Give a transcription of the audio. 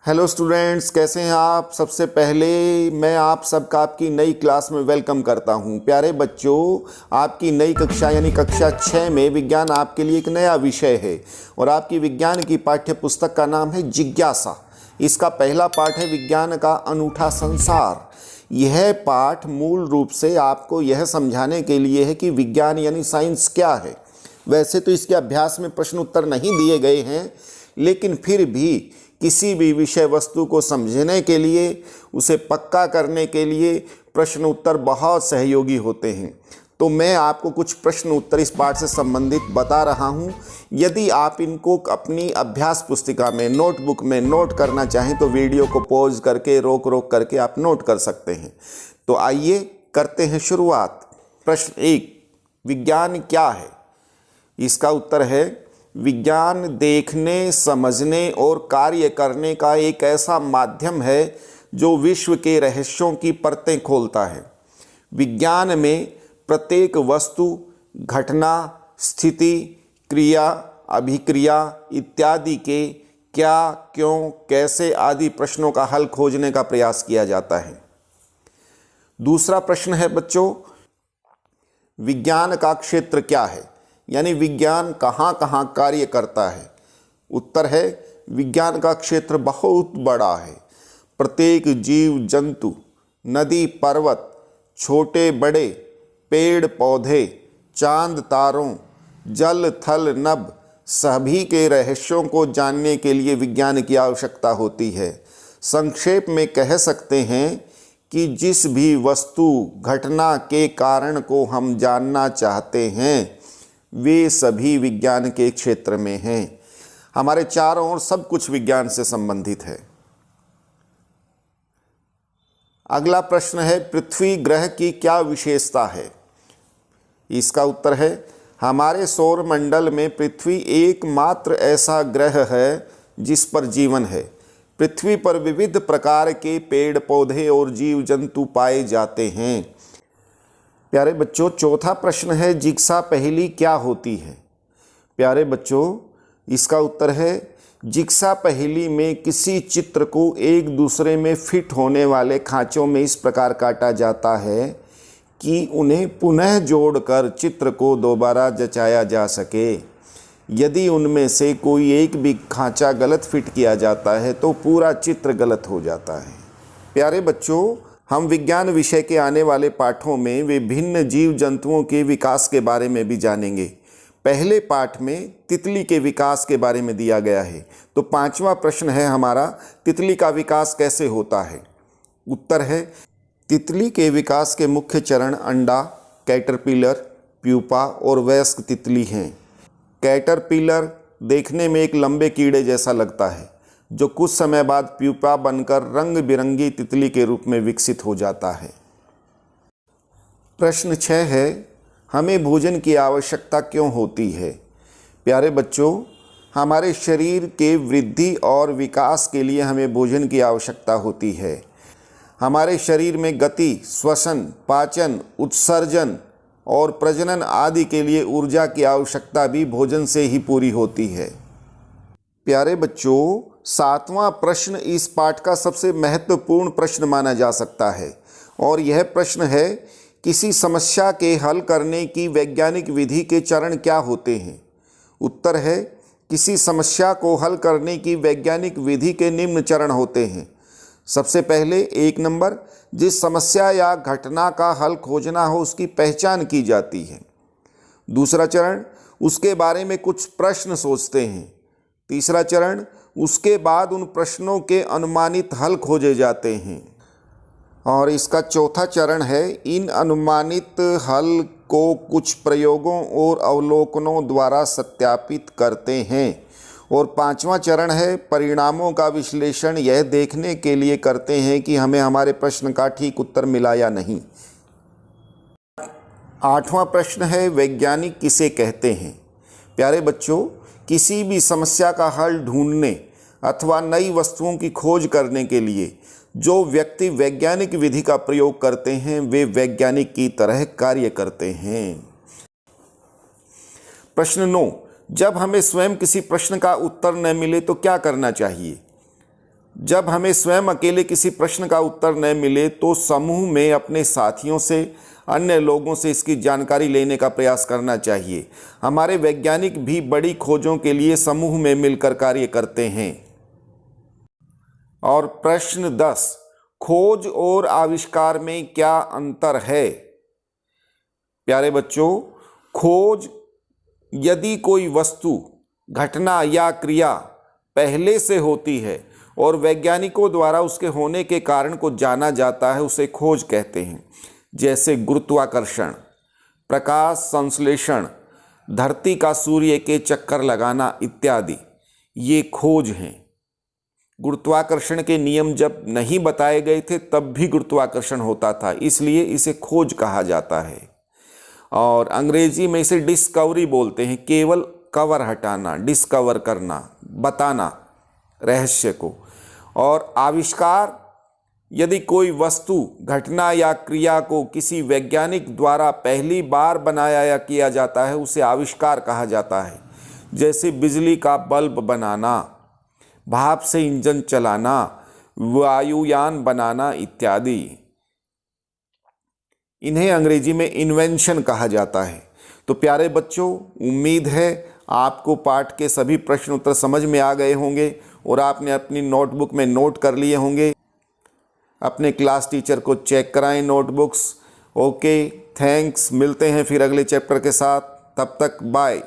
Hello students, कैसे हैं आप। सबसे पहले मैं आप सबका आपकी नई क्लास में वेलकम करता हूं। प्यारे बच्चों, आपकी नई कक्षा यानी कक्षा 6 में विज्ञान आपके लिए एक नया विषय है और आपकी विज्ञान की पाठ्य पुस्तक का नाम है जिज्ञासा। इसका पहला पाठ है विज्ञान का अनूठा संसार। यह पाठ मूल रूप से आपको यह समझाने के लिए है कि विज्ञान यानी साइंस क्या है। वैसे तो इसके अभ्यास में प्रश्न उत्तर नहीं दिए गए हैं, लेकिन फिर भी किसी भी विषय वस्तु को समझने के लिए, उसे पक्का करने के लिए प्रश्न उत्तर बहुत सहयोगी होते हैं। तो मैं आपको कुछ प्रश्न उत्तर इस पाठ से संबंधित बता रहा हूँ। यदि आप इनको अपनी अभ्यास पुस्तिका में, नोटबुक में नोट करना चाहें तो वीडियो को पॉज करके रोक रोक करके आप नोट कर सकते हैं। तो आइए करते हैं शुरुआत। प्रश्न 1, विज्ञान क्या है। इसका उत्तर है विज्ञान देखने, समझने और कार्य करने का एक ऐसा माध्यम है जो विश्व के रहस्यों की परतें खोलता है। विज्ञान में प्रत्येक वस्तु, घटना, स्थिति, क्रिया, अभिक्रिया इत्यादि के क्या, क्यों, कैसे आदि प्रश्नों का हल खोजने का प्रयास किया जाता है। दूसरा प्रश्न है बच्चों, विज्ञान का क्षेत्र क्या है, यानी विज्ञान कहाँ कहाँ कार्य करता है। उत्तर है विज्ञान का क्षेत्र बहुत बड़ा है। प्रत्येक जीव जंतु, नदी पर्वत, छोटे बड़े, पेड़ पौधे, चांद तारों, जल थल नभ सभी के रहस्यों को जानने के लिए विज्ञान की आवश्यकता होती है। संक्षेप में कह सकते हैं कि जिस भी वस्तु, घटना के कारण को हम जानना चाहते हैं वे सभी विज्ञान के क्षेत्र में हैं। हमारे चारों ओर सब कुछ विज्ञान से संबंधित है। अगला प्रश्न है, पृथ्वी ग्रह की क्या विशेषता है। इसका उत्तर है हमारे सौर मंडल में पृथ्वी एकमात्र ऐसा ग्रह है जिस पर जीवन है। पृथ्वी पर विविध प्रकार के पेड़ पौधे और जीव जंतु पाए जाते हैं। प्यारे बच्चों, चौथा प्रश्न है, जिग्सा पहेली क्या होती है। प्यारे बच्चों, इसका उत्तर है जिग्सा पहेली में किसी चित्र को एक दूसरे में फिट होने वाले खांचों में इस प्रकार काटा जाता है कि उन्हें पुनः जोड़कर चित्र को दोबारा जचाया जा सके। यदि उनमें से कोई एक भी खांचा गलत फिट किया जाता है तो पूरा चित्र गलत हो जाता है। प्यारे बच्चों, हम विज्ञान विषय के आने वाले पाठों में विभिन्न जीव जंतुओं के विकास के बारे में भी जानेंगे। पहले पाठ में तितली के विकास के बारे में दिया गया है, तो 5वां प्रश्न है हमारा, तितली का विकास कैसे होता है। उत्तर है तितली के विकास के मुख्य चरण अंडा, कैटरपिलर, प्यूपा और वयस्क तितली हैं। कैटरपिलर देखने में एक लंबे कीड़े जैसा लगता है जो कुछ समय बाद प्यूपा बनकर रंग बिरंगी तितली के रूप में विकसित हो जाता है। प्रश्न 6 है, हमें भोजन की आवश्यकता क्यों होती है। प्यारे बच्चों, हमारे शरीर के वृद्धि और विकास के लिए हमें भोजन की आवश्यकता होती है। हमारे शरीर में गति, श्वसन, पाचन, उत्सर्जन और प्रजनन आदि के लिए ऊर्जा की आवश्यकता भी भोजन से ही पूरी होती है। प्यारे बच्चों, 7वां प्रश्न इस पाठ का सबसे महत्वपूर्ण प्रश्न माना जा सकता है और यह प्रश्न है, किसी समस्या के हल करने की वैज्ञानिक विधि के चरण क्या होते हैं। उत्तर है किसी समस्या को हल करने की वैज्ञानिक विधि के निम्न चरण होते हैं। सबसे पहले 1 नंबर, जिस समस्या या घटना का हल खोजना हो उसकी पहचान की जाती है। दूसरा चरण, उसके बारे में कुछ प्रश्न सोचते हैं। तीसरा चरण, उसके बाद उन प्रश्नों के अनुमानित हल खोजे जाते हैं। और इसका चौथा चरण है, इन अनुमानित हल को कुछ प्रयोगों और अवलोकनों द्वारा सत्यापित करते हैं। और 5वां चरण है, परिणामों का विश्लेषण यह देखने के लिए करते हैं कि हमें हमारे प्रश्न का ठीक उत्तर मिला या नहीं। 8वां प्रश्न है, वैज्ञानिक किसे कहते हैं। प्यारे बच्चों, किसी भी समस्या का हल ढूंढने अथवा नई वस्तुओं की खोज करने के लिए जो व्यक्ति वैज्ञानिक विधि का प्रयोग करते हैं वे वैज्ञानिक की तरह कार्य करते हैं। प्रश्न 9, जब हमें स्वयं किसी प्रश्न का उत्तर न मिले तो क्या करना चाहिए। जब हमें स्वयं अकेले किसी प्रश्न का उत्तर न मिले तो समूह में अपने साथियों से, अन्य लोगों से इसकी जानकारी लेने का प्रयास करना चाहिए। हमारे वैज्ञानिक भी बड़ी खोजों के लिए समूह में मिलकर कार्य करते हैं। और प्रश्न 10, खोज और आविष्कार में क्या अंतर है? प्यारे बच्चों, खोज यदि कोई वस्तु, घटना या क्रिया पहले से होती है और वैज्ञानिकों द्वारा उसके होने के कारण को जाना जाता है, उसे खोज कहते हैं। जैसे गुरुत्वाकर्षण, प्रकाश संश्लेषण, धरती का सूर्य के चक्कर लगाना इत्यादि, ये खोज हैं। गुरुत्वाकर्षण के नियम जब नहीं बताए गए थे तब भी गुरुत्वाकर्षण होता था, इसलिए इसे खोज कहा जाता है। और अंग्रेजी में इसे डिस्कवरी बोलते हैं, केवल कवर हटाना, डिस्कवर करना, बताना रहस्य को। और आविष्कार, यदि कोई वस्तु, घटना या क्रिया को किसी वैज्ञानिक द्वारा पहली बार बनाया या किया जाता है, उसे आविष्कार कहा जाता है। जैसे बिजली का बल्ब बनाना, भाप से इंजन चलाना, वायुयान बनाना इत्यादि, इन्हें अंग्रेजी में इन्वेंशन कहा जाता है। तो प्यारे बच्चों, उम्मीद है आपको पाठ के सभी प्रश्न उत्तर समझ में आ गए होंगे और आपने अपनी नोटबुक में नोट कर लिए होंगे। अपने क्लास टीचर को चेक कराएं नोटबुक्स। Okay, thanks. मिलते हैं फिर अगले चैप्टर के साथ। तब तक बाय।